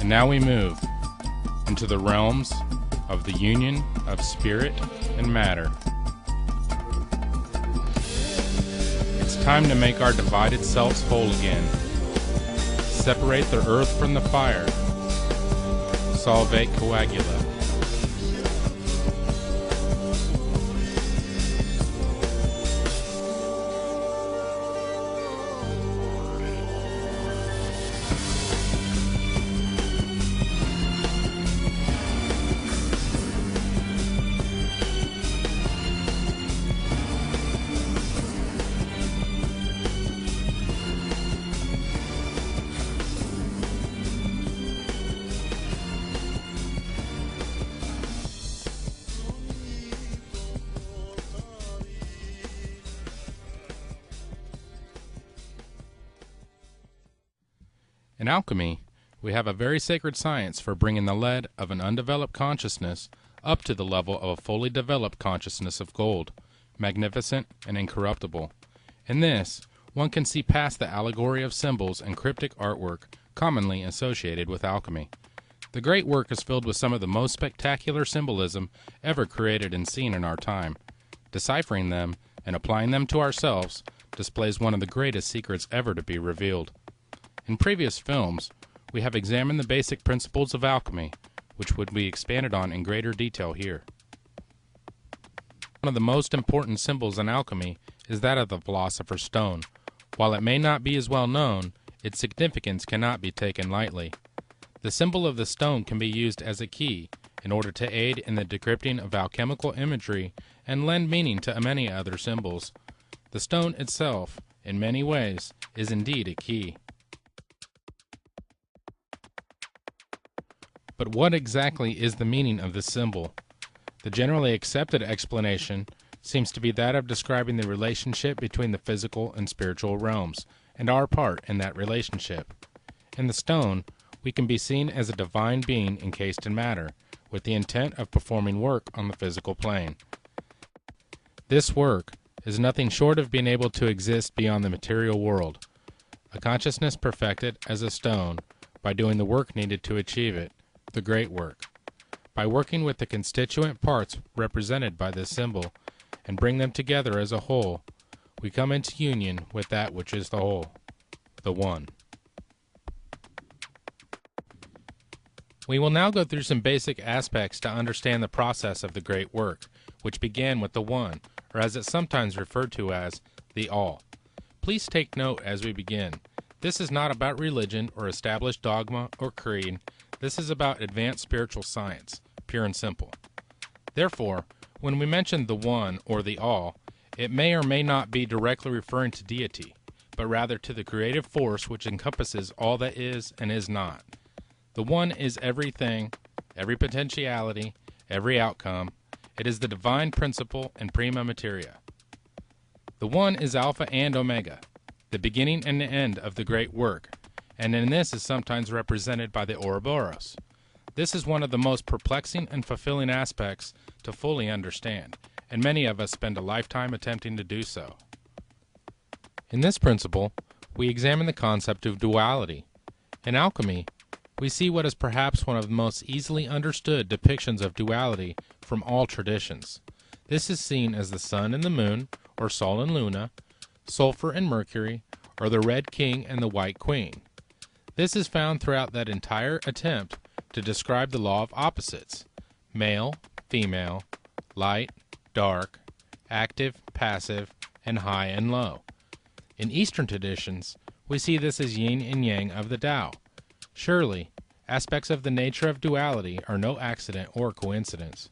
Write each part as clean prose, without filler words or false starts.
And now we move into the realms of the union of spirit and matter. It's time to make our divided selves whole again. Separate the earth from the fire. Solvate coagula. In alchemy, we have a very sacred science for bringing the lead of an undeveloped consciousness up to the level of a fully developed consciousness of gold, magnificent and incorruptible. In this, one can see past the allegory of symbols and cryptic artwork commonly associated with alchemy. The great work is filled with some of the most spectacular symbolism ever created and seen in our time. Deciphering them and applying them to ourselves displays one of the greatest secrets ever to be revealed. In previous films, we have examined the basic principles of alchemy, which would be expanded on in greater detail here. One of the most important symbols in alchemy is that of the philosopher's stone. While it may not be as well known, its significance cannot be taken lightly. The symbol of the stone can be used as a key in order to aid in the decrypting of alchemical imagery and lend meaning to many other symbols. The stone itself, in many ways, is indeed a key. But what exactly is the meaning of this symbol? The generally accepted explanation seems to be that of describing the relationship between the physical and spiritual realms, and our part in that relationship. In the stone, we can be seen as a divine being encased in matter, with the intent of performing work on the physical plane. This work is nothing short of being able to exist beyond the material world, a consciousness perfected as a stone by doing the work needed to achieve it, the great work. By working with the constituent parts represented by this symbol and bring them together as a whole, we come into union with that which is the whole, the one. We will now go through some basic aspects to understand the process of the great work, which began with the one, or as it's sometimes referred to as, the all. Please take note as we begin. This is not about religion or established dogma or creed. This is about advanced spiritual science, pure and simple. Therefore, when we mention the one or the all, it may or may not be directly referring to deity, but rather to the creative force which encompasses all that is and is not. The one is everything, every potentiality, every outcome. It is the divine principle and prima materia. The one is Alpha and Omega, the beginning and the end of the great work, and in this is sometimes represented by the Ouroboros. This is one of the most perplexing and fulfilling aspects to fully understand, and many of us spend a lifetime attempting to do so. In this principle, we examine the concept of duality. In alchemy, we see what is perhaps one of the most easily understood depictions of duality from all traditions. This is seen as the sun and the moon, or Sol and Luna, sulfur and mercury, or the red king and the white queen. This is found throughout that entire attempt to describe the law of opposites, male, female, light, dark, active, passive, and high and low. In Eastern traditions, we see this as yin and yang of the Tao. Surely, aspects of the nature of duality are no accident or coincidence.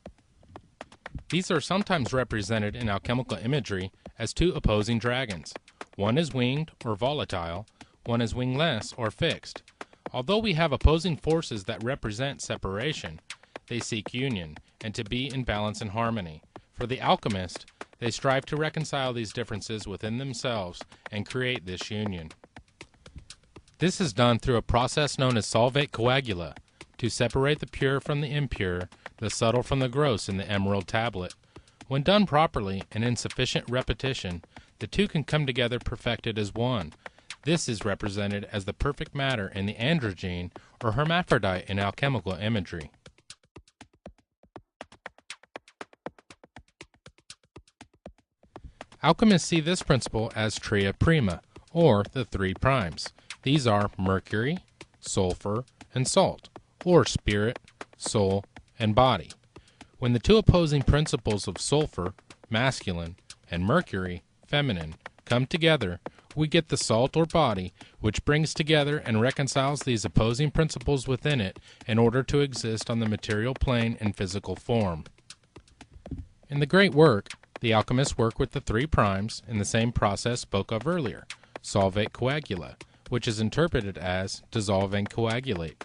These are sometimes represented in alchemical imagery as two opposing dragons. One is winged or volatile, one is wingless or fixed. Although we have opposing forces that represent separation, they seek union and to be in balance and harmony. For the alchemist, they strive to reconcile these differences within themselves and create this union. This is done through a process known as solvate coagula, to separate the pure from the impure, the subtle from the gross in the emerald tablet. When done properly and in sufficient repetition, the two can come together perfected as one. This is represented as the perfect matter in the androgyne or hermaphrodite in alchemical imagery. Alchemists see this principle as tria prima, or the three primes. These are mercury, sulfur, and salt, or spirit, soul, and body. When the two opposing principles of sulfur, masculine, and mercury, feminine, come together, we get the salt or body, which brings together and reconciles these opposing principles within it in order to exist on the material plane in physical form. In the great work, the alchemists work with the three primes in the same process spoke of earlier, solvate coagula, which is interpreted as dissolve and coagulate.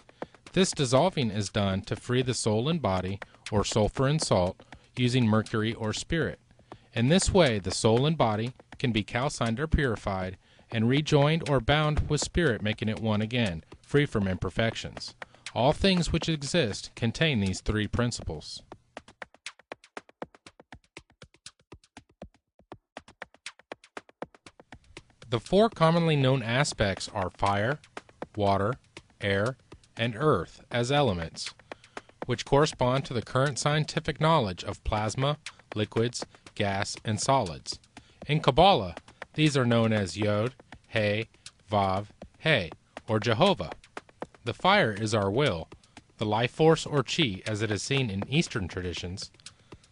This dissolving is done to free the soul and body, or sulfur and salt, using mercury or spirit. In this way, the soul and body can be calcined or purified, and rejoined or bound with spirit, making it one again, free from imperfections. All things which exist contain these three principles. The four commonly known aspects are fire, water, air, and earth as elements, which correspond to the current scientific knowledge of plasma, liquids, gas, and solids. In Kabbalah, these are known as Yod, He, Vav, He, or Jehovah. The fire is our will, the life force or chi as it is seen in Eastern traditions.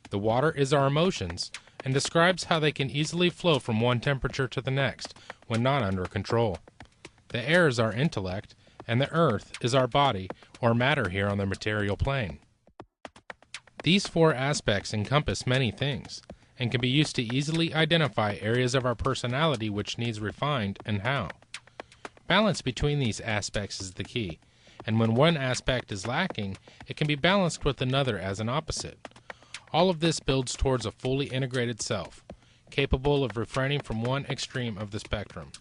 The water is our emotions, and describes how they can easily flow from one temperature to the next when not under control. The air is our intellect, and the earth is our body or matter here on the material plane. These four aspects encompass many things, and can be used to easily identify areas of our personality which needs refined and how. Balance between these aspects is the key, and when one aspect is lacking, it can be balanced with another as an opposite. All of this builds towards a fully integrated self, capable of refraining from one extreme of the spectrum.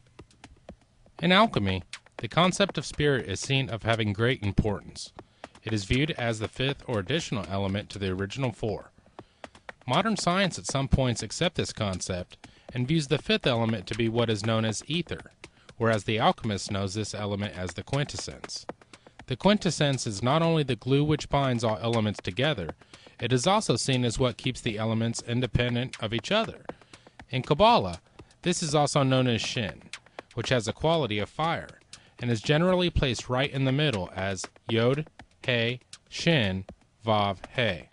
In alchemy, the concept of spirit is seen of having great importance. It is viewed as the fifth or additional element to the original four. Modern science at some points accepts this concept and views the fifth element to be what is known as ether, whereas the alchemist knows this element as the quintessence. The quintessence is not only the glue which binds all elements together, it is also seen as what keeps the elements independent of each other. In Kabbalah, this is also known as Shin, which has a quality of fire, and is generally placed right in the middle as Yod, He, Shin, Vav, He.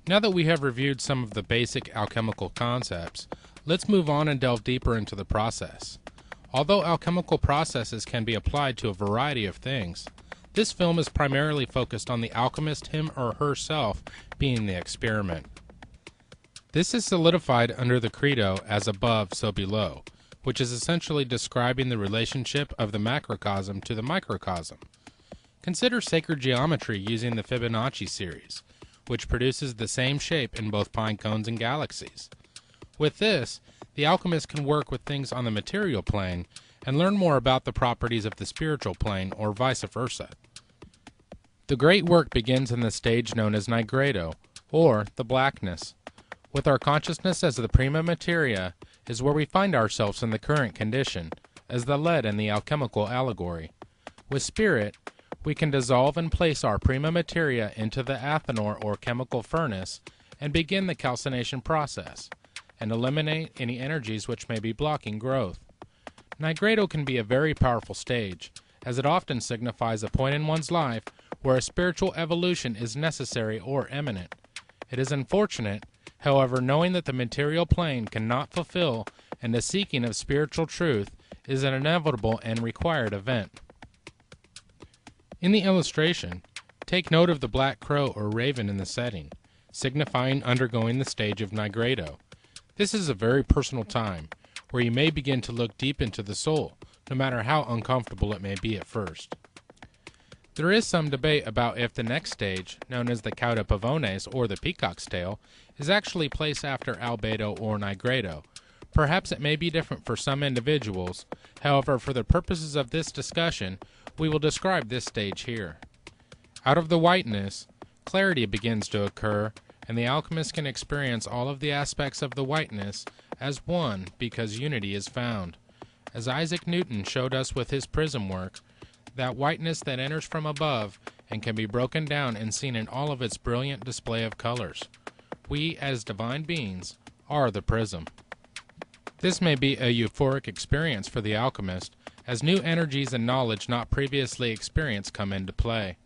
Now that we have reviewed some of the basic alchemical concepts, let's move on and delve deeper into the process. Although alchemical processes can be applied to a variety of things, this film is primarily focused on the alchemist him or herself being the experiment. This is solidified under the credo as above so below, which is essentially describing the relationship of the macrocosm to the microcosm. Consider sacred geometry using the Fibonacci series, which produces the same shape in both pine cones and galaxies. With this, the alchemist can work with things on the material plane and learn more about the properties of the spiritual plane, or vice versa. The great work begins in the stage known as nigredo, or the blackness. With our consciousness as the prima materia is where we find ourselves in the current condition, as the lead in the alchemical allegory. With spirit, we can dissolve and place our prima materia into the athanor or chemical furnace and begin the calcination process, and eliminate any energies which may be blocking growth. Nigredo can be a very powerful stage, as it often signifies a point in one's life where a spiritual evolution is necessary or imminent. It is unfortunate, however, knowing that the material plane cannot fulfill, and the seeking of spiritual truth is an inevitable and required event. In the illustration, take note of the black crow or raven in the setting, signifying undergoing the stage of nigredo. This is a very personal time, where you may begin to look deep into the soul, no matter how uncomfortable it may be at first. There is some debate about if the next stage, known as the cauda pavones or the peacock's tail, is actually placed after albedo or nigredo. Perhaps it may be different for some individuals. However, for the purposes of this discussion, we will describe this stage here. Out of the whiteness, clarity begins to occur, and the alchemist can experience all of the aspects of the whiteness as one because unity is found. As Isaac Newton showed us with his prism work, that whiteness that enters from above and can be broken down and seen in all of its brilliant display of colors. We, as divine beings, are the prism. This may be a euphoric experience for the alchemist, as new energies and knowledge not previously experienced come into play.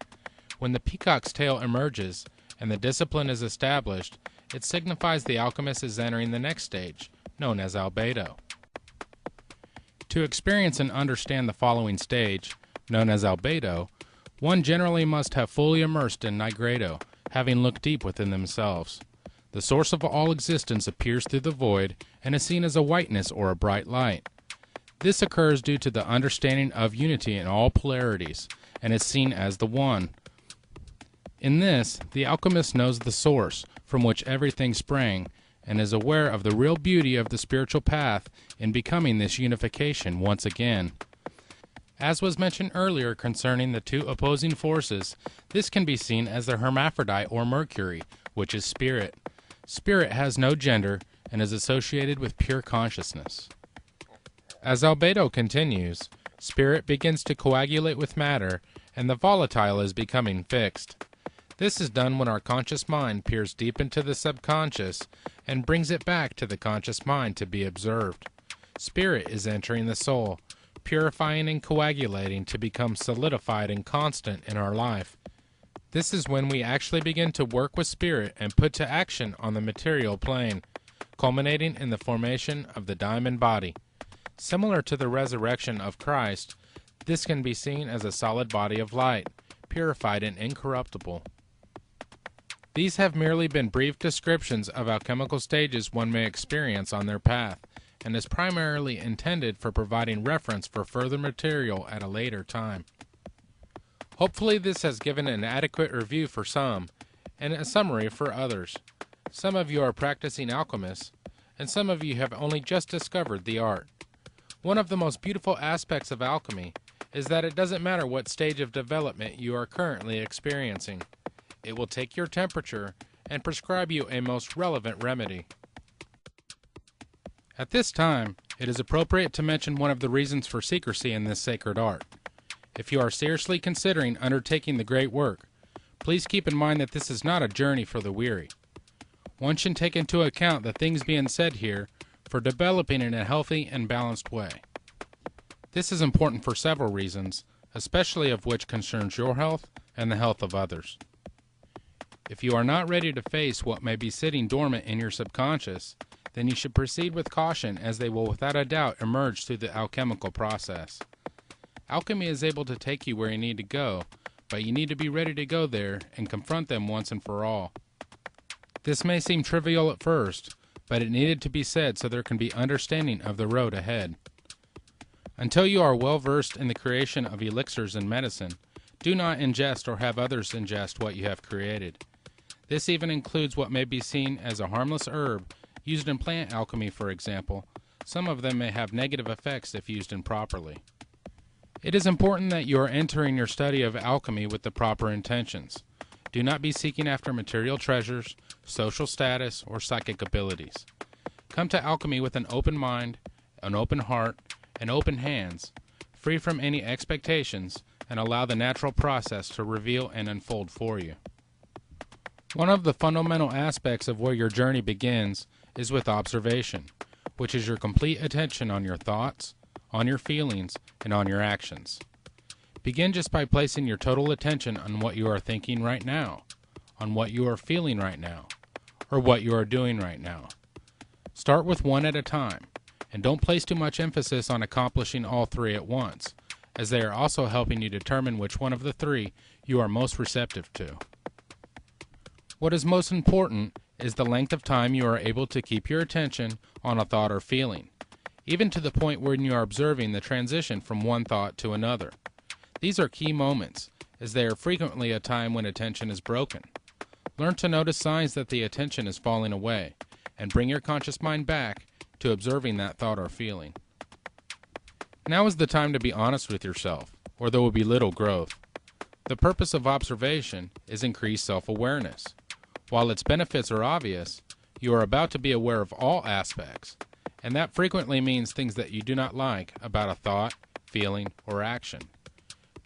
When the peacock's tail emerges and the discipline is established, it signifies the alchemist is entering the next stage, known as albedo. To experience and understand the following stage, known as albedo, one generally must have fully immersed in nigredo, having looked deep within themselves. The source of all existence appears through the void and is seen as a whiteness or a bright light. This occurs due to the understanding of unity in all polarities, and is seen as the one. In this, the alchemist knows the source from which everything sprang, and is aware of the real beauty of the spiritual path in becoming this unification once again. As was mentioned earlier concerning the two opposing forces, this can be seen as the hermaphrodite or Mercury, which is spirit. Spirit has no gender and is associated with pure consciousness. As albedo continues, spirit begins to coagulate with matter, and the volatile is becoming fixed. This is done when our conscious mind peers deep into the subconscious and brings it back to the conscious mind to be observed. Spirit is entering the soul, purifying and coagulating to become solidified and constant in our life. This is when we actually begin to work with spirit and put to action on the material plane, culminating in the formation of the diamond body. Similar to the resurrection of Christ, this can be seen as a solid body of light, purified and incorruptible. These have merely been brief descriptions of alchemical stages one may experience on their path, and is primarily intended for providing reference for further material at a later time. Hopefully this has given an adequate review for some, and a summary for others. Some of you are practicing alchemists, and some of you have only just discovered the art. One of the most beautiful aspects of alchemy is that it doesn't matter what stage of development you are currently experiencing. It will take your temperature and prescribe you a most relevant remedy. At this time, it is appropriate to mention one of the reasons for secrecy in this sacred art. If you are seriously considering undertaking the great work, please keep in mind that this is not a journey for the weary. One should take into account the things being said here for developing in a healthy and balanced way. This is important for several reasons, especially of which concerns your health and the health of others. If you are not ready to face what may be sitting dormant in your subconscious, then you should proceed with caution, as they will without a doubt emerge through the alchemical process. Alchemy is able to take you where you need to go, but you need to be ready to go there and confront them once and for all. This may seem trivial at first, but it needed to be said so there can be understanding of the road ahead. Until you are well versed in the creation of elixirs and medicine, do not ingest or have others ingest what you have created. This even includes what may be seen as a harmless herb used in plant alchemy, for example. Some of them may have negative effects if used improperly. It is important that you are entering your study of alchemy with the proper intentions. Do not be seeking after material treasures, social status, or psychic abilities. Come to alchemy with an open mind, an open heart, and open hands, free from any expectations, and allow the natural process to reveal and unfold for you. One of the fundamental aspects of where your journey begins is with observation, which is your complete attention on your thoughts, on your feelings, and on your actions. Begin just by placing your total attention on what you are thinking right now, on what you are feeling right now, or what you are doing right now. Start with one at a time, and don't place too much emphasis on accomplishing all three at once, as they are also helping you determine which one of the three you are most receptive to. What is most important is the length of time you are able to keep your attention on a thought or feeling, even to the point when you are observing the transition from one thought to another. These are key moments, as they are frequently a time when attention is broken. Learn to notice signs that the attention is falling away, and bring your conscious mind back to observing that thought or feeling. Now is the time to be honest with yourself, or there will be little growth. The purpose of observation is increased self-awareness. While its benefits are obvious, you are about to be aware of all aspects, and that frequently means things that you do not like about a thought, feeling, or action.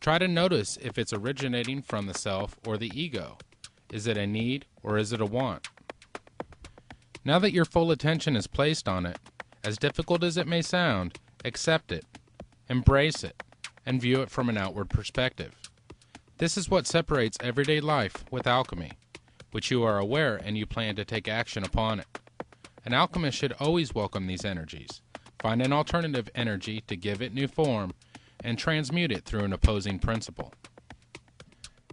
Try to notice if it's originating from the self or the ego. Is it a need or is it a want? Now that your full attention is placed on it, as difficult as it may sound, accept it, embrace it, and view it from an outward perspective. This is what separates everyday life with alchemy, which you are aware and you plan to take action upon it. An alchemist should always welcome these energies, find an alternative energy to give it new form, and transmute it through an opposing principle.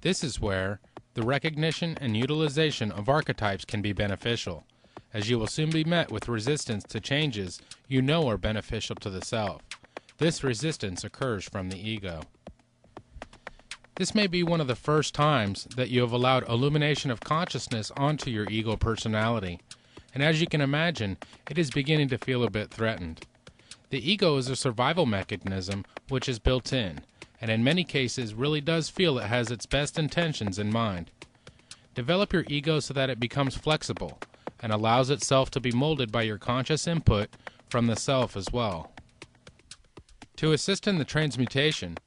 This is where the recognition and utilization of archetypes can be beneficial, as you will soon be met with resistance to changes you know are beneficial to the self. This resistance occurs from the ego. This may be one of the first times that you have allowed illumination of consciousness onto your ego personality, and as you can imagine, it is beginning to feel a bit threatened. The ego is a survival mechanism which is built in, and in many cases really does feel it has its best intentions in mind. Develop your ego so that it becomes flexible, and allows itself to be molded by your conscious input from the self as well. To assist in the transmutation,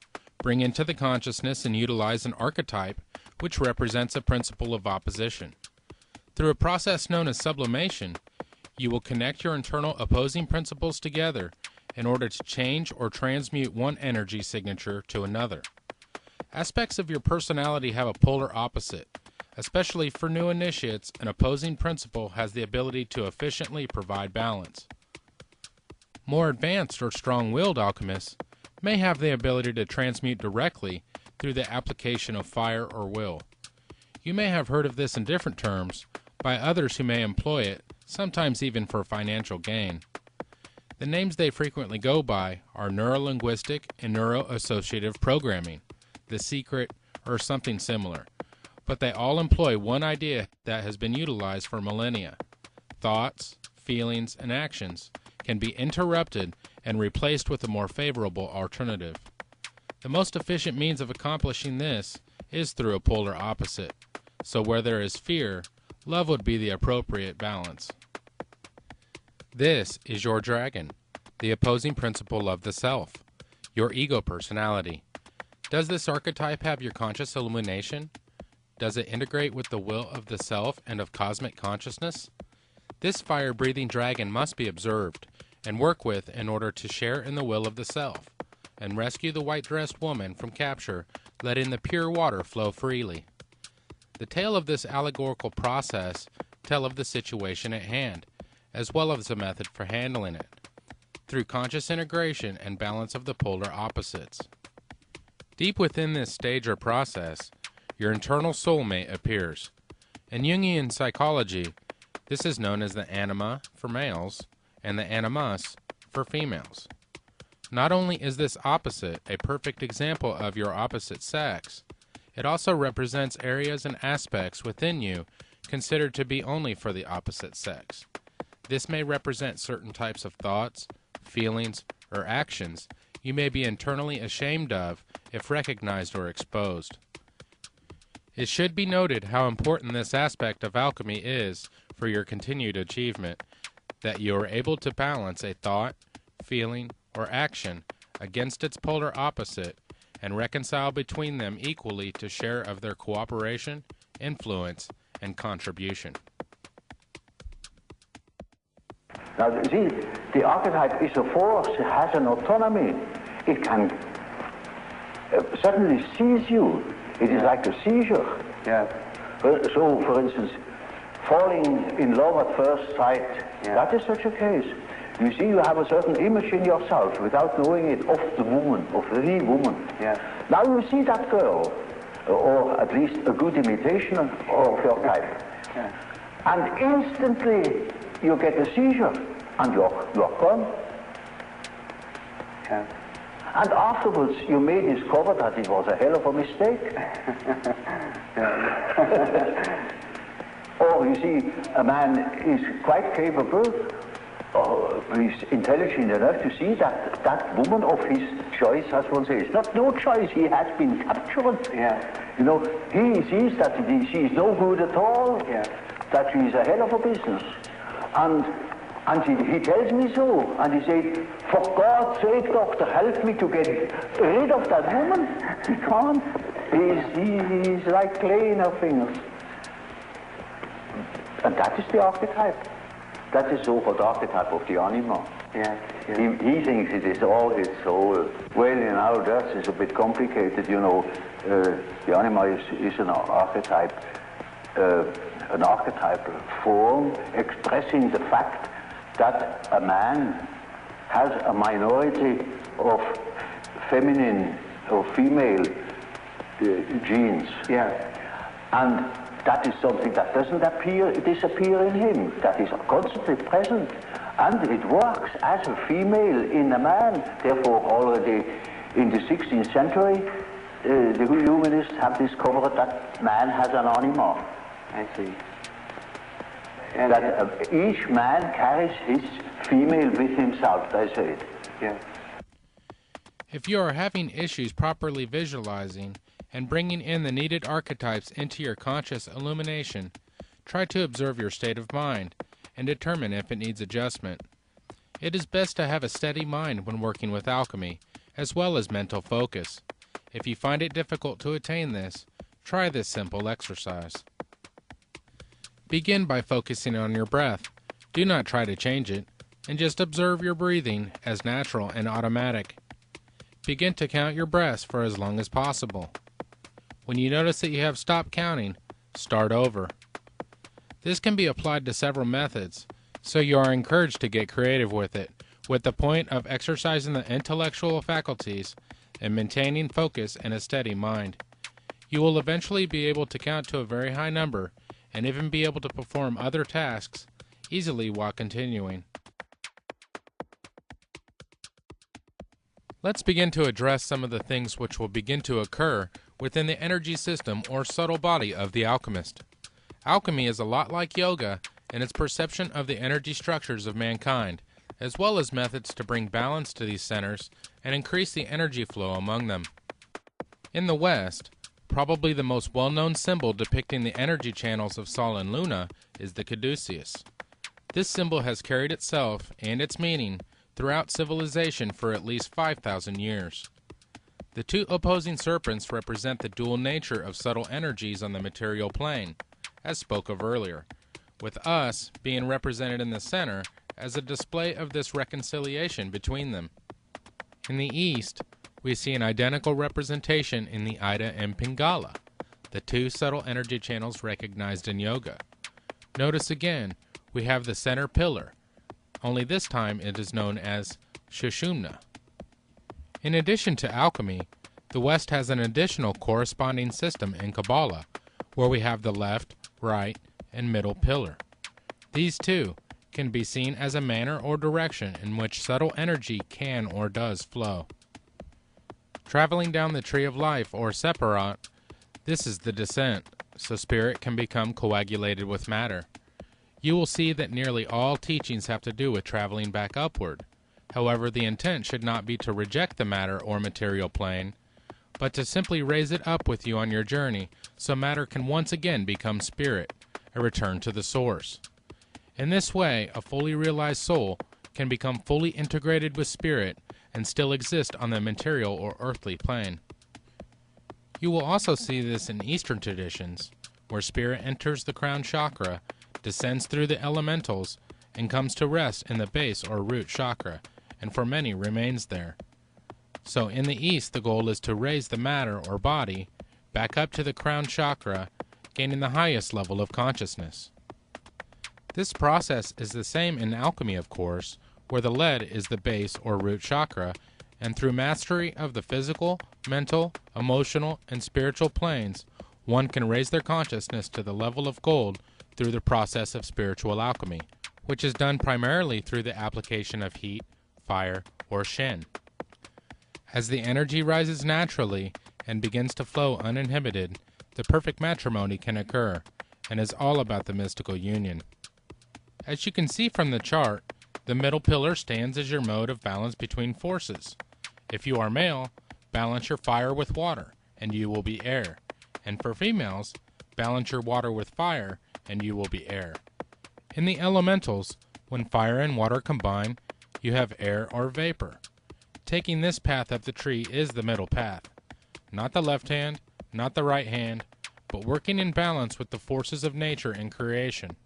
bring into the consciousness and utilize an archetype which represents a principle of opposition. Through a process known as sublimation, you will connect your internal opposing principles together in order to change or transmute one energy signature to another. Aspects of your personality have a polar opposite. Especially for new initiates, an opposing principle has the ability to efficiently provide balance. More advanced or strong-willed alchemists may have the ability to transmute directly through the application of fire or will. You may have heard of this in different terms by others who may employ it, sometimes even for financial gain. The names they frequently go by are neurolinguistic and neuroassociative programming, the secret, or something similar. But they all employ one idea that has been utilized for millennia. Thoughts, feelings, and actions can be interrupted and replaced with a more favorable alternative. The most efficient means of accomplishing this is through a polar opposite. So where there is fear, love would be the appropriate balance. This is your dragon, the opposing principle of the self, your ego personality. Does this archetype have your conscious illumination? Does it integrate with the will of the self and of cosmic consciousness? This fire-breathing dragon must be observed and worked with in order to share in the will of the self and rescue the white-dressed woman from capture, letting the pure water flow freely. The tale of this allegorical process tell of the situation at hand, as well as the method for handling it, through conscious integration and balance of the polar opposites. Deep within this stage or process, your internal soulmate appears. In Jungian psychology, this is known as the anima for males and the animus for females. Not only is this opposite a perfect example of your opposite sex, it also represents areas and aspects within you considered to be only for the opposite sex. This may represent certain types of thoughts, feelings, or actions you may be internally ashamed of if recognized or exposed. It should be noted how important this aspect of alchemy is for your continued achievement, that you are able to balance a thought, feeling, or action against its polar opposite and reconcile between them equally to share of their cooperation, influence, and contribution. Now, see, the archetype is a force, it has an autonomy. It can suddenly seize you. It is like a seizure. Yeah. So, for instance, falling in love at first sight, that is such a case. You see, you have a certain image in yourself without knowing it of the woman, of the woman. Yeah. Now you see that girl, or at least a good imitation of your type. Yeah. And instantly you get a seizure, and you're gone. Yeah. And afterwards you may discover that it was a hell of a mistake. Or you see, a man is quite capable, he's intelligent enough to see that that woman of his choice, as one says, not no choice, he has been captured. Yeah. You know, he sees that she is no good at all, Yeah. that she is a hell of a business. And And he tells me so, and he said, for God's sake, doctor, help me to get rid of that woman. He can't. He's like clay in her fingers. And that is the archetype. That is the so-called archetype of the anima. Yes, yes. He thinks it is all his soul. Well, in our Dutch it's a bit complicated, you know. The anima is an archetypal form expressing the fact that a man has a minority of feminine or female genes. Yeah. And that is something that doesn't disappear in him. That is constantly present. And it works as a female in a man. Therefore, already in the 16th century, the humanists have discovered that man has an anima. I see. And that each man carries his female with himself, they say it. Yeah. If you are having issues properly visualizing and bringing in the needed archetypes into your conscious illumination, try to observe your state of mind and determine if it needs adjustment. It is best to have a steady mind when working with alchemy, as well as mental focus. If you find it difficult to attain this, try this simple exercise. Begin by focusing on your breath. Do not try to change it, and just observe your breathing as natural and automatic. Begin to count your breaths for as long as possible. When you notice that you have stopped counting, start over. This can be applied to several methods, so you are encouraged to get creative with it, with the point of exercising the intellectual faculties and maintaining focus and a steady mind. You will eventually be able to count to a very high number and even be able to perform other tasks easily while continuing. Let's begin to address some of the things which will begin to occur within the energy system or subtle body of the alchemist. Alchemy is a lot like yoga in its perception of the energy structures of mankind, as well as methods to bring balance to these centers and increase the energy flow among them. In the West, probably the most well-known symbol depicting the energy channels of Sol and Luna is the caduceus. This symbol has carried itself and its meaning throughout civilization for at least 5,000 years. The two opposing serpents represent the dual nature of subtle energies on the material plane, as spoke of earlier, with us being represented in the center as a display of this reconciliation between them. In the East, we see an identical representation in the Ida and Pingala, the two subtle energy channels recognized in yoga. Notice again, we have the center pillar, only this time it is known as Shushumna. In addition to alchemy, the West has an additional corresponding system in Kabbalah, where we have the left, right, and middle pillar. These two can be seen as a manner or direction in which subtle energy can or does flow. Traveling down the tree of life, or separat, this is the descent, so spirit can become coagulated with matter. You will see that nearly all teachings have to do with traveling back upward. However, the intent should not be to reject the matter or material plane, but to simply raise it up with you on your journey so matter can once again become spirit, a return to the source. In this way, a fully realized soul can become fully integrated with spirit and still exist on the material or earthly plane. You will also see this in Eastern traditions, where spirit enters the crown chakra, descends through the elementals, and comes to rest in the base or root chakra, and for many remains there. So in the East, the goal is to raise the matter or body back up to the crown chakra, gaining the highest level of consciousness. This process is the same in alchemy, of course, where the lead is the base or root chakra, and through mastery of the physical, mental, emotional, and spiritual planes, one can raise their consciousness to the level of gold through the process of spiritual alchemy, which is done primarily through the application of heat, fire, or Shen. As the energy rises naturally and begins to flow uninhibited, the perfect matrimony can occur, and is all about the mystical union. As you can see from the chart, the middle pillar stands as your mode of balance between forces. If you are male, balance your fire with water, and you will be air. And for females, balance your water with fire, and you will be air. In the elementals, When fire and water combine, you have air or vapor. Taking this path up the tree is the middle path. Not the left hand, not the right hand, but working in balance with the forces of nature and creation.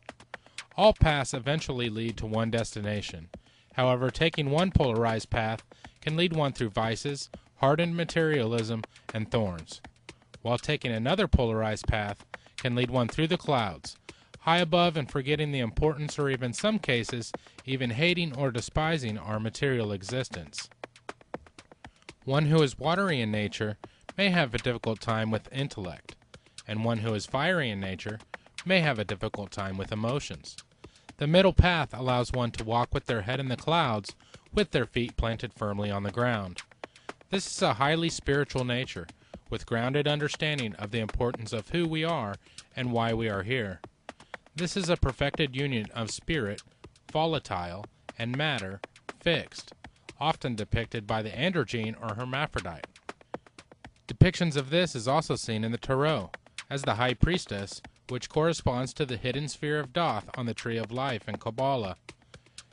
All paths eventually lead to one destination. However, taking one polarized path can lead one through vices, hardened materialism, and thorns, while taking another polarized path can lead one through the clouds, high above and forgetting the importance or even some cases even hating or despising our material existence. One who is watery in nature may have a difficult time with intellect, and one who is fiery in nature may have a difficult time with emotions. The middle path allows one to walk with their head in the clouds with their feet planted firmly on the ground. This is a highly spiritual nature, with grounded understanding of the importance of who we are and why we are here. This is a perfected union of spirit, volatile, and matter, fixed, often depicted by the androgyne or hermaphrodite. Depictions of this is also seen in the Tarot, as the High Priestess, which corresponds to the hidden sphere of Thoth on the Tree of Life in Kabbalah.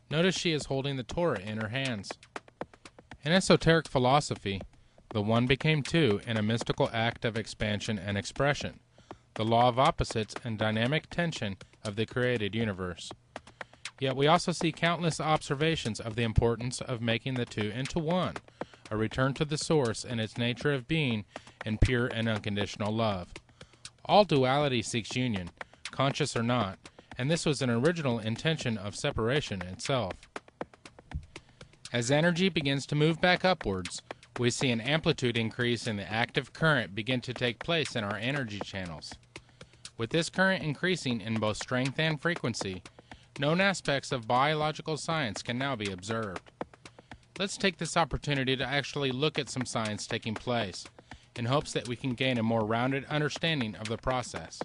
Notice she is holding the Torah in her hands. In esoteric philosophy, the one became two in a mystical act of expansion and expression, the law of opposites and dynamic tension of the created universe. Yet we also see countless observations of the importance of making the two into one, a return to the source and its nature of being in pure and unconditional love. All duality seeks union, conscious or not, and this was an original intention of separation itself. As energy begins to move back upwards, we see an amplitude increase in the active current begin to take place in our energy channels. With this current increasing in both strength and frequency, known aspects of biological science can now be observed. Let's take this opportunity to actually look at some science taking place, in hopes that we can gain a more rounded understanding of the process.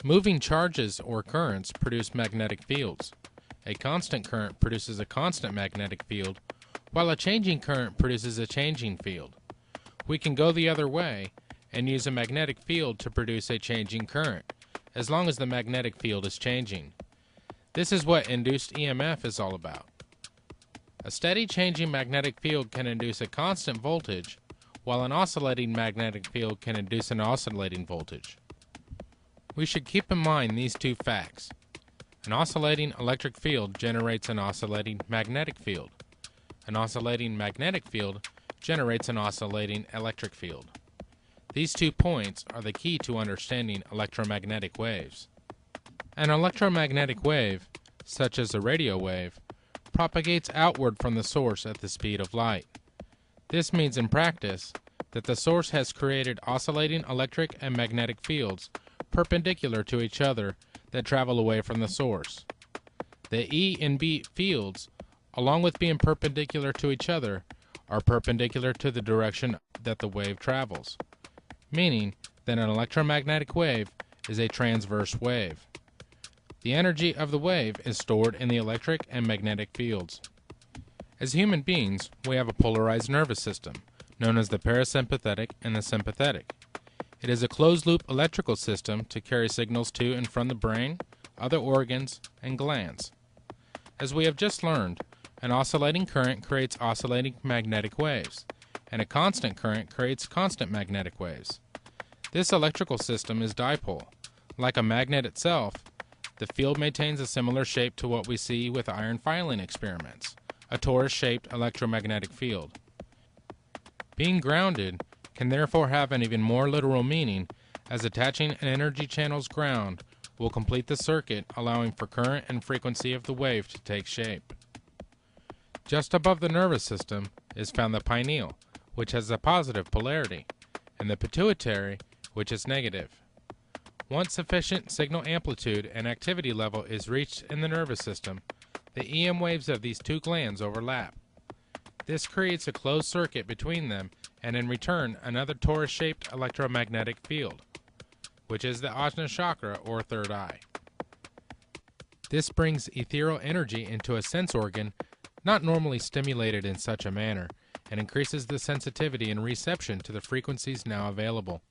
Moving charges or currents produce magnetic fields. A constant current produces a constant magnetic field, while a changing current produces a changing field. We can go the other way and use a magnetic field to produce a changing current, as long as the magnetic field is changing. This is what induced EMF is all about. A steady changing magnetic field can induce a constant voltage, while an oscillating magnetic field can induce an oscillating voltage. We should keep in mind these two facts. An oscillating electric field generates an oscillating magnetic field. An oscillating magnetic field generates an oscillating electric field. These 2 points are the key to understanding electromagnetic waves. An electromagnetic wave, such as a radio wave, propagates outward from the source at the speed of light. This means in practice that the source has created oscillating electric and magnetic fields perpendicular to each other that travel away from the source. The E and B fields, along with being perpendicular to each other, are perpendicular to the direction that the wave travels, meaning that an electromagnetic wave is a transverse wave. The energy of the wave is stored in the electric and magnetic fields. As human beings, we have a polarized nervous system, known as the parasympathetic and the sympathetic. It is a closed-loop electrical system to carry signals to and from the brain, other organs, and glands. As we have just learned, an oscillating current creates oscillating magnetic waves, and a constant current creates constant magnetic waves. This electrical system is dipole. Like a magnet itself, the field maintains a similar shape to what we see with iron filing experiments, a torus-shaped electromagnetic field. Being grounded can therefore have an even more literal meaning, as attaching an energy channel's ground will complete the circuit, allowing for current and frequency of the wave to take shape. Just above the nervous system is found the pineal, which has a positive polarity, and the pituitary, which is negative. Once sufficient signal amplitude and activity level is reached in the nervous system, the EM waves of these two glands overlap. This creates a closed circuit between them, and in return another torus-shaped electromagnetic field, which is the Ajna chakra or third eye. This brings ethereal energy into a sense organ not normally stimulated in such a manner, and increases the sensitivity and reception to the frequencies now available.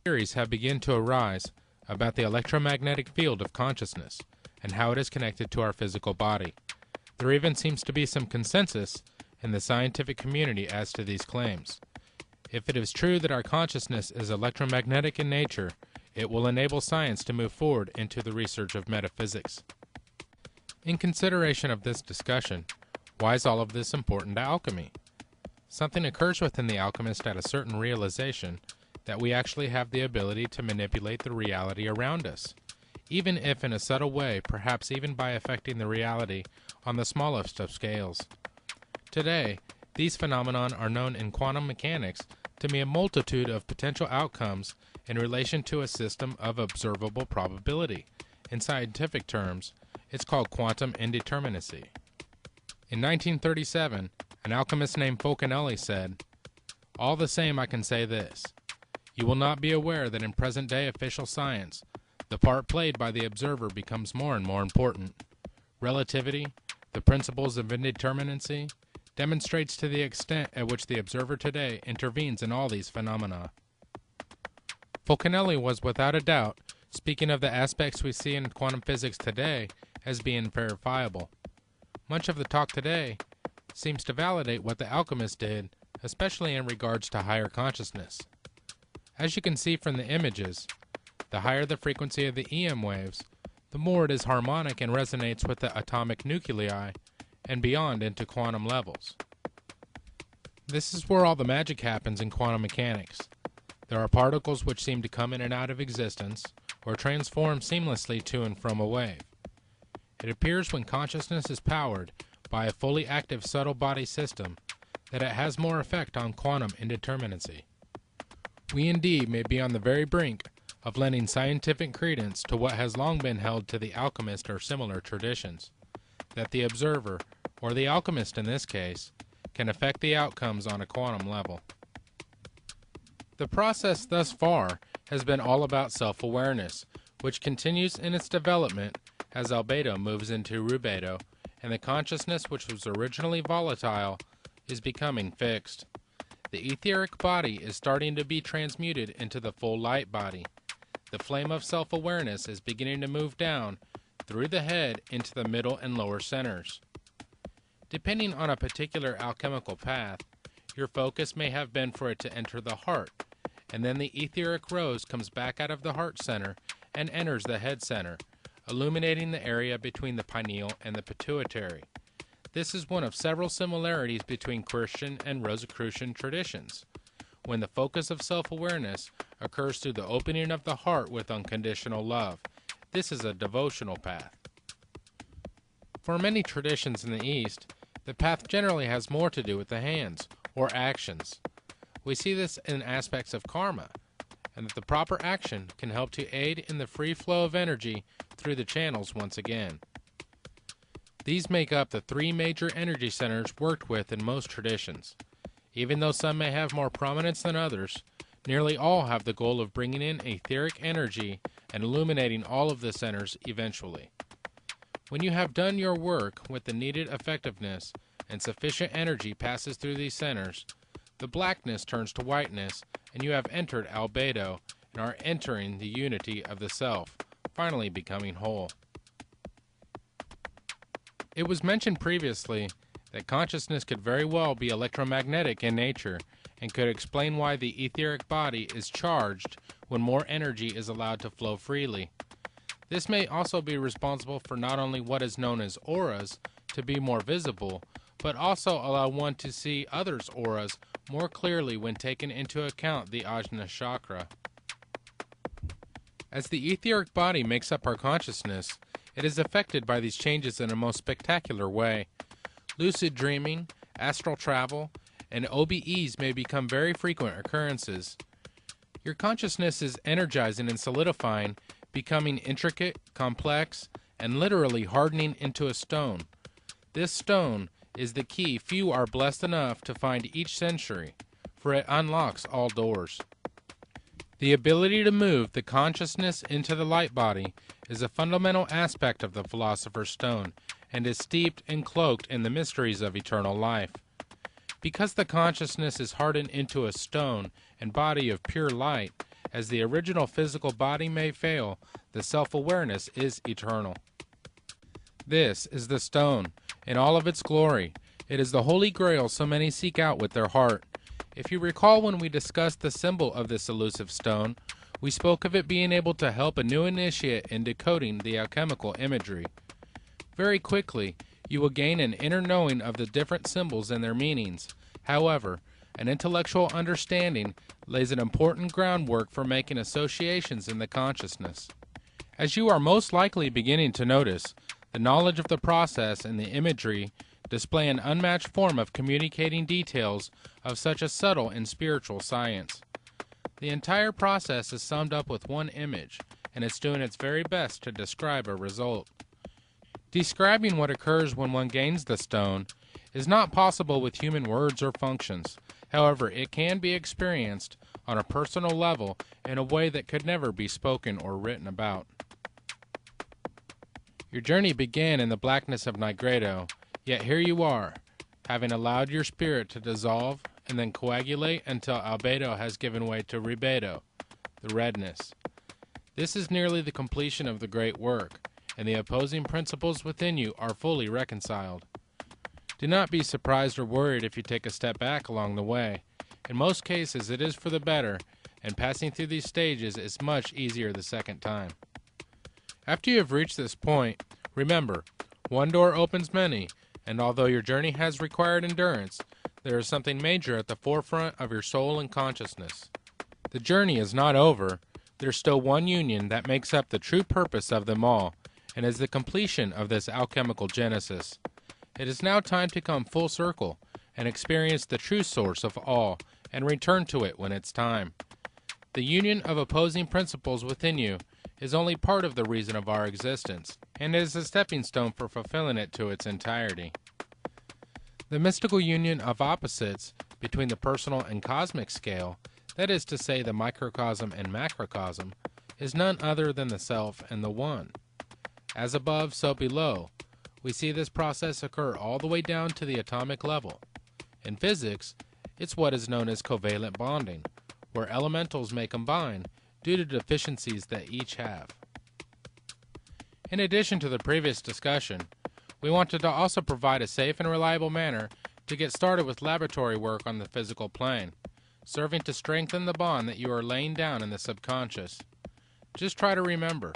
Theories have begun to arise about the electromagnetic field of consciousness, and how it is connected to our physical body. There even seems to be some consensus in the scientific community as to these claims. If it is true that our consciousness is electromagnetic in nature, it will enable science to move forward into the research of metaphysics. In consideration of this discussion, why is all of this important to alchemy? Something occurs within the alchemist at a certain realization that we actually have the ability to manipulate the reality around us, even if in a subtle way, perhaps even by affecting the reality on the smallest of scales. Today, these phenomena are known in quantum mechanics to be a multitude of potential outcomes in relation to a system of observable probability. In scientific terms, it's called quantum indeterminacy. In 1937, an alchemist named Fulcanelli said, "All the same, I can say this. You will not be aware that in present-day official science, the part played by the observer becomes more and more important. Relativity, the principles of indeterminacy, demonstrates to the extent at which the observer today intervenes in all these phenomena." Fulcanelli was without a doubt speaking of the aspects we see in quantum physics today as being verifiable. Much of the talk today seems to validate what the alchemist did, especially in regards to higher consciousness. As you can see from the images, the higher the frequency of the EM waves, the more it is harmonic and resonates with the atomic nuclei and beyond into quantum levels. This is where all the magic happens in quantum mechanics. There are particles which seem to come in and out of existence or transform seamlessly to and from a wave. It appears when consciousness is powered by a fully active subtle body system that it has more effect on quantum indeterminacy. We indeed may be on the very brink of lending scientific credence to what has long been held to the alchemist or similar traditions, that the observer, or the alchemist in this case, can affect the outcomes on a quantum level. The process thus far has been all about self-awareness, which continues in its development as albedo moves into rubedo, and the consciousness which was originally volatile is becoming fixed. The etheric body is starting to be transmuted into the full light body. The flame of self-awareness is beginning to move down through the head into the middle and lower centers. Depending on a particular alchemical path, your focus may have been for it to enter the heart, and then the etheric rose comes back out of the heart center and enters the head center, illuminating the area between the pineal and the pituitary. This is one of several similarities between Christian and Rosicrucian traditions, when the focus of self-awareness occurs through the opening of the heart with unconditional love. This is a devotional path. For many traditions in the East, the path generally has more to do with the hands, or actions. We see this in aspects of karma, and that the proper action can help to aid in the free flow of energy through the channels once again. These make up the three major energy centers worked with in most traditions. Even though some may have more prominence than others, nearly all have the goal of bringing in etheric energy and illuminating all of the centers eventually. When you have done your work with the needed effectiveness and sufficient energy passes through these centers, the blackness turns to whiteness, and you have entered albedo and are entering the unity of the self, finally becoming whole. It was mentioned previously that consciousness could very well be electromagnetic in nature and could explain why the etheric body is charged when more energy is allowed to flow freely. This may also be responsible for not only what is known as auras to be more visible, but also allow one to see others' auras more clearly when taken into account the Ajna chakra. As the etheric body makes up our consciousness, it is affected by these changes in a most spectacular way. Lucid dreaming, astral travel, and OBEs may become very frequent occurrences. Your consciousness is energizing and solidifying, becoming intricate, complex, and literally hardening into a stone. This stone is the key few are blessed enough to find each century, for it unlocks all doors. The ability to move the consciousness into the light body is a fundamental aspect of the Philosopher's Stone, and is steeped and cloaked in the mysteries of eternal life. Because the consciousness is hardened into a stone and body of pure light, as the original physical body may fail, the self-awareness is eternal. This is the stone, in all of its glory. It is the holy grail so many seek out with their heart. If you recall, when we discussed the symbol of this elusive stone, we spoke of it being able to help a new initiate in decoding the alchemical imagery. Very quickly, you will gain an inner knowing of the different symbols and their meanings. However, an intellectual understanding lays an important groundwork for making associations in the consciousness. As you are most likely beginning to notice, the knowledge of the process and the imagery display an unmatched form of communicating details of such a subtle and spiritual science. The entire process is summed up with one image, and it's doing its very best to describe a result. Describing what occurs when one gains the stone is not possible with human words or functions. However, it can be experienced on a personal level in a way that could never be spoken or written about. Your journey began in the blackness of Nigredo, yet here you are, having allowed your spirit to dissolve and then coagulate until albedo has given way to rebedo, the redness. This is nearly the completion of the great work, and the opposing principles within you are fully reconciled. Do not be surprised or worried if you take a step back along the way. In most cases it is for the better, and passing through these stages is much easier the second time. After you have reached this point, remember, one door opens many, and although your journey has required endurance, there is something major at the forefront of your soul and consciousness. The journey is not over. There's still one union that makes up the true purpose of them all, and is the completion of this alchemical genesis. It is now time to come full circle and experience the true source of all, and return to it when it's time. The union of opposing principles within you is only part of the reason of our existence, and is a stepping stone for fulfilling it to its entirety. The mystical union of opposites between the personal and cosmic scale, that is to say the microcosm and macrocosm, is none other than the self and the one. As above, so below. We see this process occur all the way down to the atomic level. In physics, it's what is known as covalent bonding, where elementals may combine due to deficiencies that each have. In addition to the previous discussion, we wanted to also provide a safe and reliable manner to get started with laboratory work on the physical plane, serving to strengthen the bond that you are laying down in the subconscious. Just try to remember,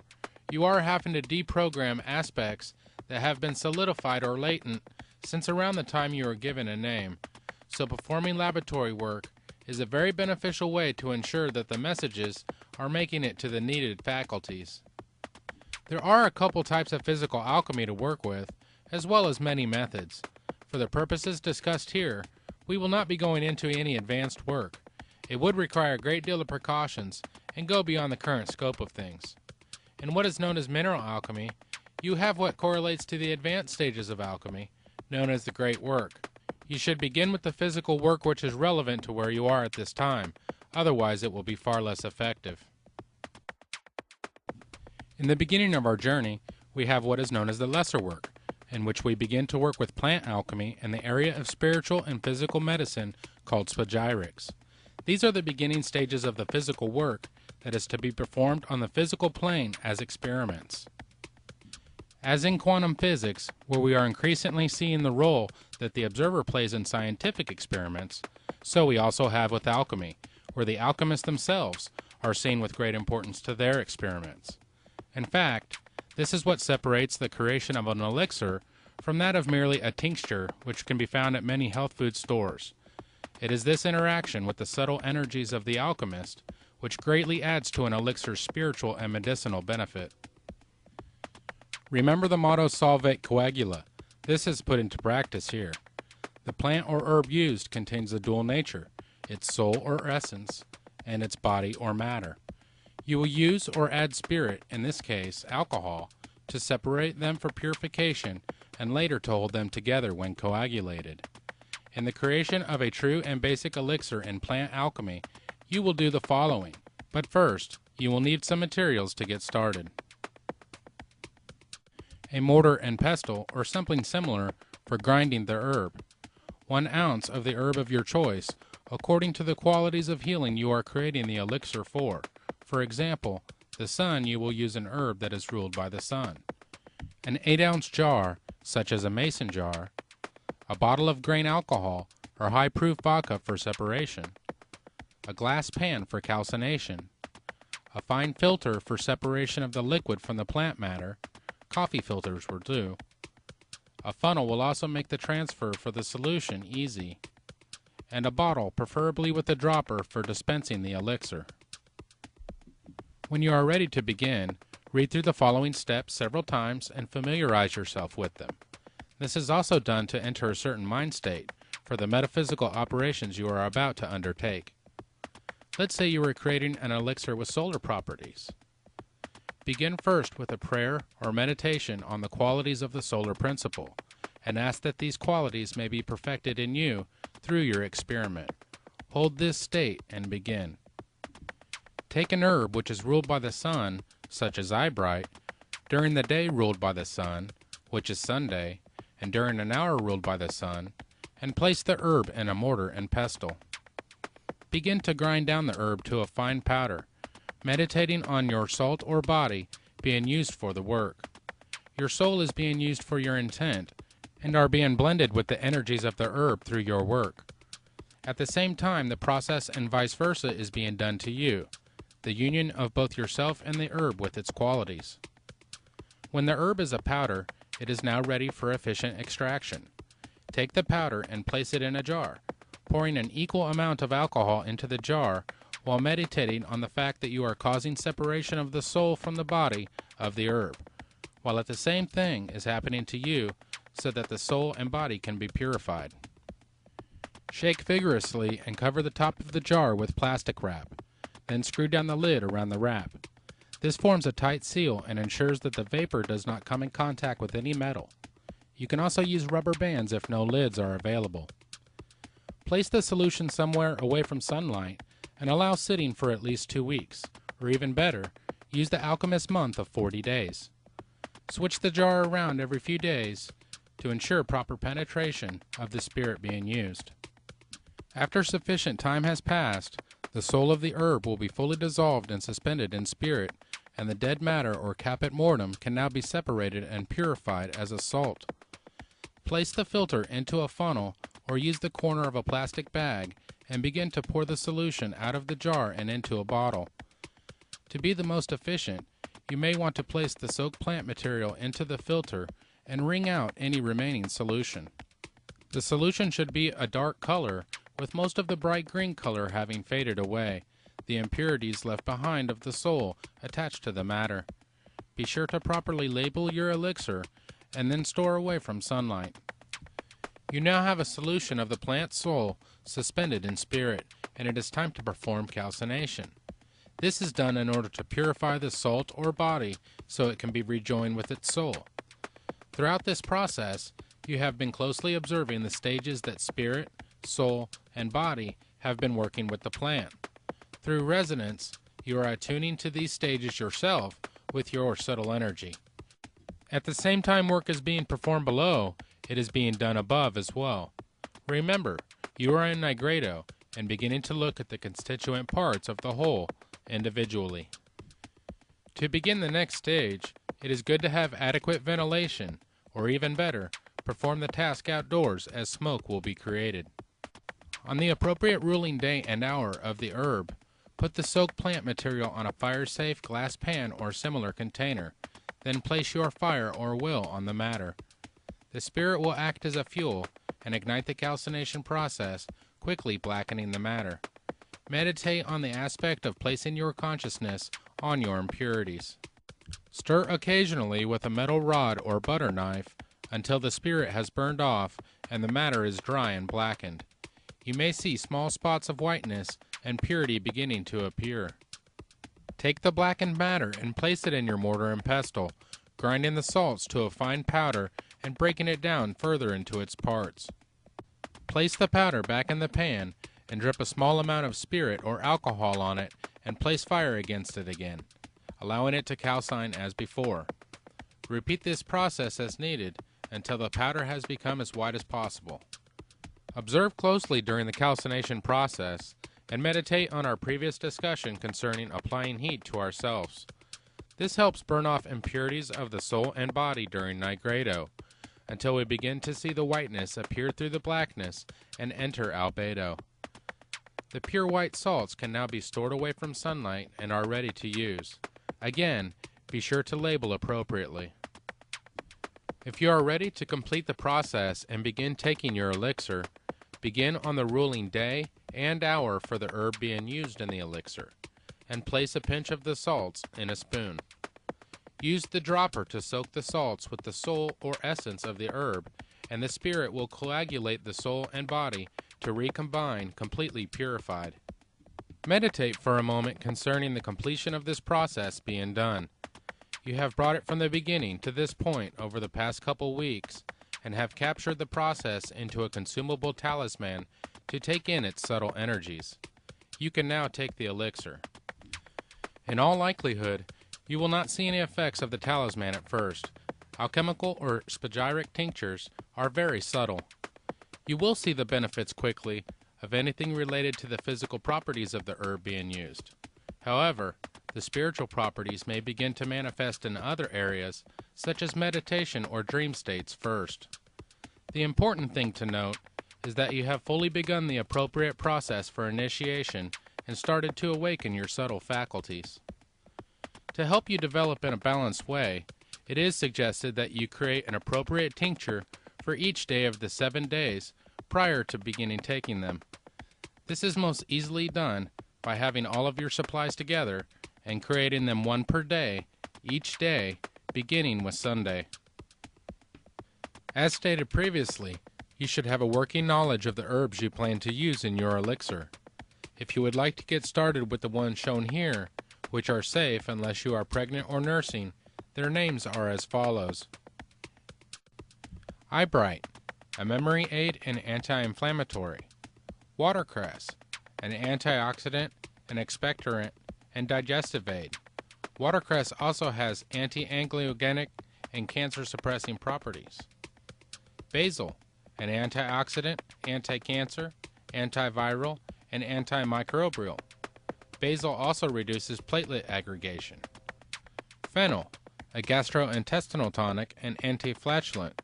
you are having to deprogram aspects that have been solidified or latent since around the time you are given a name, so performing laboratory work is a very beneficial way to ensure that the messages are making it to the needed faculties. There are a couple types of physical alchemy to work with, as well as many methods. For the purposes discussed here, we will not be going into any advanced work. It would require a great deal of precautions and go beyond the current scope of things. In what is known as mineral alchemy, you have what correlates to the advanced stages of alchemy, known as the great work. You should begin with the physical work which is relevant to where you are at this time, otherwise it will be far less effective. In the beginning of our journey, we have what is known as the lesser work, in which we begin to work with plant alchemy in the area of spiritual and physical medicine called spagyrics. These are the beginning stages of the physical work that is to be performed on the physical plane as experiments. As in quantum physics, where we are increasingly seeing the role that the observer plays in scientific experiments, so we also have with alchemy, where the alchemists themselves are seen with great importance to their experiments. In fact, this is what separates the creation of an elixir from that of merely a tincture which can be found at many health food stores. It is this interaction with the subtle energies of the alchemist which greatly adds to an elixir's spiritual and medicinal benefit. Remember the motto Solvate Coagula. This is put into practice here. The plant or herb used contains a dual nature, its soul or essence, and its body or matter. You will use or add spirit, in this case alcohol, to separate them for purification and later to hold them together when coagulated. In the creation of a true and basic elixir in plant alchemy, you will do the following, but first, you will need some materials to get started. A mortar and pestle, or something similar, for grinding the herb. 1 ounce of the herb of your choice, according to the qualities of healing you are creating the elixir for. For example, the sun, you will use an herb that is ruled by the sun. an 8-ounce jar, such as a mason jar, a bottle of grain alcohol or high-proof vodka for separation, a glass pan for calcination, a fine filter for separation of the liquid from the plant matter. Coffee filters will do. A funnel will also make the transfer for the solution easy, and a bottle, preferably with a dropper, for dispensing the elixir. When you are ready to begin, read through the following steps several times and familiarize yourself with them. This is also done to enter a certain mind state for the metaphysical operations you are about to undertake. Let's say you are creating an elixir with solar properties. Begin first with a prayer or meditation on the qualities of the solar principle, and ask that these qualities may be perfected in you through your experiment. Hold this state and begin. Take an herb which is ruled by the sun, such as eyebright, during the day ruled by the sun, which is Sunday, and during an hour ruled by the sun, and place the herb in a mortar and pestle. Begin to grind down the herb to a fine powder, meditating on your salt or body being used for the work. Your soul is being used for your intent, and are being blended with the energies of the herb through your work. At the same time, the process and vice versa is being done to you, the union of both yourself and the herb with its qualities. When the herb is a powder, it is now ready for efficient extraction. Take the powder and place it in a jar, pouring an equal amount of alcohol into the jar while meditating on the fact that you are causing separation of the soul from the body of the herb, while at the same thing is happening to you so that the soul and body can be purified. Shake vigorously and cover the top of the jar with plastic wrap, then screw down the lid around the wrap. This forms a tight seal and ensures that the vapor does not come in contact with any metal. You can also use rubber bands if no lids are available. Place the solution somewhere away from sunlight and allow sitting for at least 2 weeks, or even better, use the alchemist month of 40 days. Switch the jar around every few days to ensure proper penetration of the spirit being used. After sufficient time has passed, the soul of the herb will be fully dissolved and suspended in spirit, and the dead matter or caput mortem can now be separated and purified as a salt. Place the filter into a funnel or use the corner of a plastic bag and begin to pour the solution out of the jar and into a bottle. To be the most efficient, you may want to place the soaked plant material into the filter and wring out any remaining solution. The solution should be a dark color, with most of the bright green color having faded away, the impurities left behind of the soul attached to the matter. Be sure to properly label your elixir and then store away from sunlight. You now have a solution of the plant soul suspended in spirit, and it is time to perform calcination. This is done in order to purify the salt or body so it can be rejoined with its soul. Throughout this process, you have been closely observing the stages that spirit, soul, and body have been working with the plant. Through resonance, you are attuning to these stages yourself with your subtle energy. At the same time work is being performed below, it is being done above as well. Remember, you are in nigredo and beginning to look at the constituent parts of the whole individually. To begin the next stage, it is good to have adequate ventilation, or even better, perform the task outdoors as smoke will be created. On the appropriate ruling day and hour of the herb, put the soaked plant material on a fire-safe glass pan or similar container, then place your fire or will on the matter. The spirit will act as a fuel and ignite the calcination process, quickly blackening the matter. Meditate on the aspect of placing your consciousness on your impurities. Stir occasionally with a metal rod or butter knife until the spirit has burned off and the matter is dry and blackened. You may see small spots of whiteness and purity beginning to appear. Take the blackened matter and place it in your mortar and pestle, grinding the salts to a fine powder and breaking it down further into its parts. Place the powder back in the pan and drip a small amount of spirit or alcohol on it and place fire against it again, allowing it to calcine as before. Repeat this process as needed until the powder has become as white as possible. Observe closely during the calcination process and meditate on our previous discussion concerning applying heat to ourselves. This helps burn off impurities of the soul and body during nigredo, until we begin to see the whiteness appear through the blackness and enter albedo. The pure white salts can now be stored away from sunlight and are ready to use. Again, be sure to label appropriately. If you are ready to complete the process and begin taking your elixir, begin on the ruling day and hour for the herb being used in the elixir, and place a pinch of the salts in a spoon. Use the dropper to soak the salts with the soul or essence of the herb, and the spirit will coagulate the soul and body to recombine completely purified. Meditate for a moment concerning the completion of this process being done. You have brought it from the beginning to this point over the past couple weeks, and have captured the process into a consumable talisman to take in its subtle energies. You can now take the elixir. In all likelihood, you will not see any effects of the talisman at first. Alchemical or spagyric tinctures are very subtle. You will see the benefits quickly of anything related to the physical properties of the herb being used. However, the spiritual properties may begin to manifest in other areas, such as meditation or dream states first. The important thing to note is that you have fully begun the appropriate process for initiation and started to awaken your subtle faculties. To help you develop in a balanced way, it is suggested that you create an appropriate tincture for each day of the 7 days prior to beginning taking them. This is most easily done by having all of your supplies together and creating them one per day, each day, beginning with Sunday. As stated previously, you should have a working knowledge of the herbs you plan to use in your elixir. If you would like to get started with the ones shown here, which are safe unless you are pregnant or nursing, their names are as follows. Eyebright, a memory aid and anti-inflammatory. Watercress, an antioxidant, an expectorant, and digestive aid. Watercress also has anti-angiogenic and cancer-suppressing properties. Basil, an antioxidant, anti-cancer, antiviral, and antimicrobial. Basil also reduces platelet aggregation. Fennel, a gastrointestinal tonic and anti-flatulent.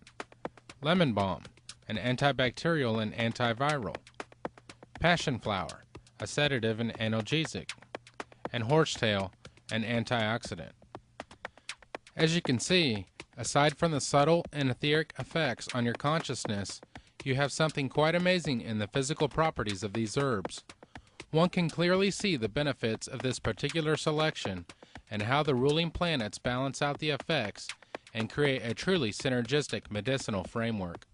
Lemon balm, an antibacterial and antiviral. Passion flower, a sedative and analgesic. And horsetail, an antioxidant. As you can see, aside from the subtle and etheric effects on your consciousness, you have something quite amazing in the physical properties of these herbs. One can clearly see the benefits of this particular selection and how the ruling planets balance out the effects and create a truly synergistic medicinal framework.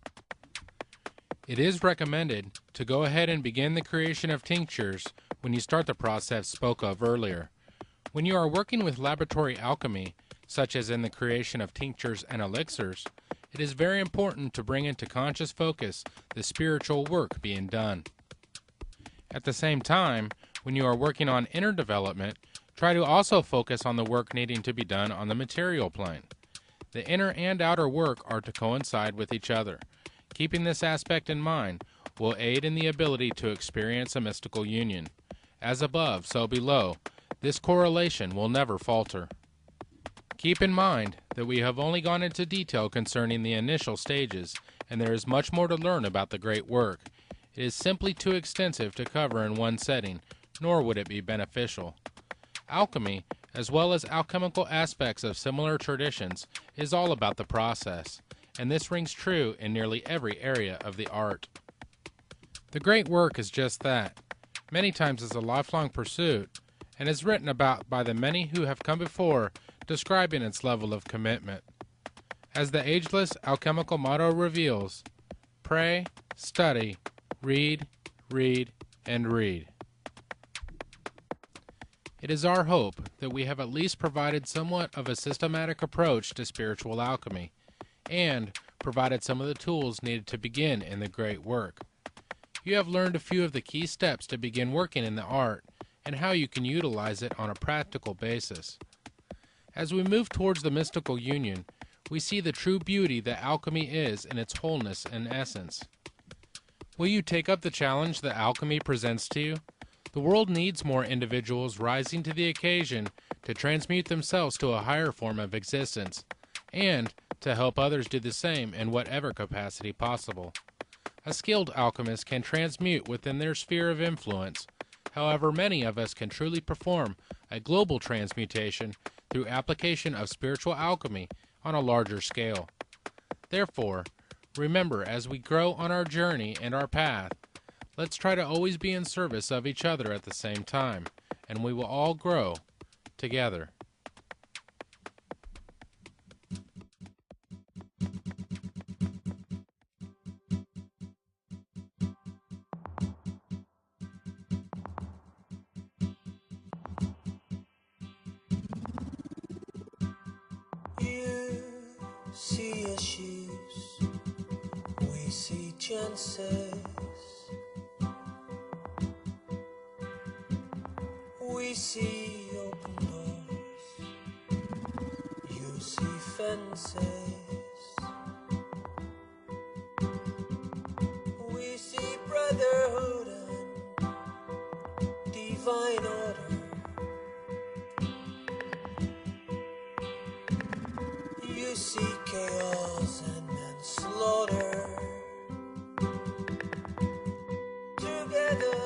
It is recommended to go ahead and begin the creation of tinctures when you start the process spoke of earlier. When you are working with laboratory alchemy, such as in the creation of tinctures and elixirs, it is very important to bring into conscious focus the spiritual work being done. At the same time, when you are working on inner development, try to also focus on the work needing to be done on the material plane. The inner and outer work are to coincide with each other. Keeping this aspect in mind will aid in the ability to experience a mystical union. As above, so below, this correlation will never falter. Keep in mind that we have only gone into detail concerning the initial stages, and there is much more to learn about the great work. It is simply too extensive to cover in one setting, nor would it be beneficial. Alchemy, as well as alchemical aspects of similar traditions, is all about the process, and this rings true in nearly every area of the art. The great work is just that. Many times is a lifelong pursuit, and is written about by the many who have come before, describing its level of commitment. As the ageless alchemical motto reveals, pray, study, read, read, and read. It is our hope that we have at least provided somewhat of a systematic approach to spiritual alchemy, and provided some of the tools needed to begin in the great work. You have learned a few of the key steps to begin working in the art, and how you can utilize it on a practical basis. As we move towards the mystical union, we see the true beauty that alchemy is in its wholeness and essence. Will you take up the challenge that alchemy presents to you? The world needs more individuals rising to the occasion to transmute themselves to a higher form of existence, and to help others do the same in whatever capacity possible. A skilled alchemist can transmute within their sphere of influence. However, many of us can truly perform a global transmutation through application of spiritual alchemy on a larger scale. Therefore, remember, as we grow on our journey and our path, let's try to always be in service of each other at the same time, and we will all grow together. You see issues, we see chances. We see open doors, you see fences. We see brotherhood and divine order. You see chaos and manslaughter. Together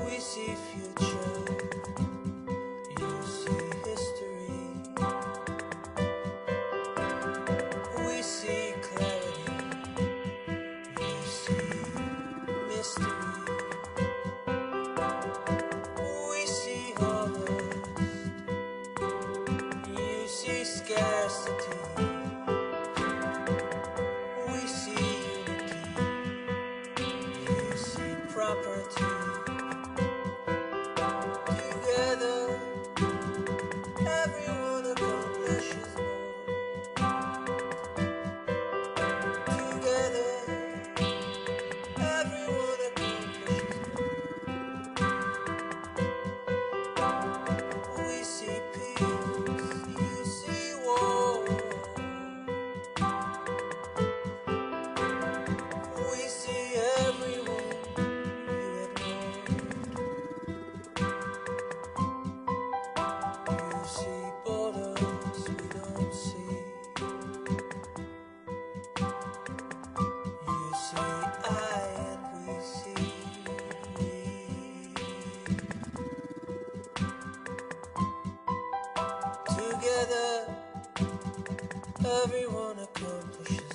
we see future, you see history. We see clarity, you see mystery. We see harvest, you see scarcity. We see unity, you see property. Together, everyone accomplishes more. Together, everyone accomplishes more. We see peace, you see war. We see everyone you ignored. You see borders we don't see. You see I and we see we. Together, everyone accomplishes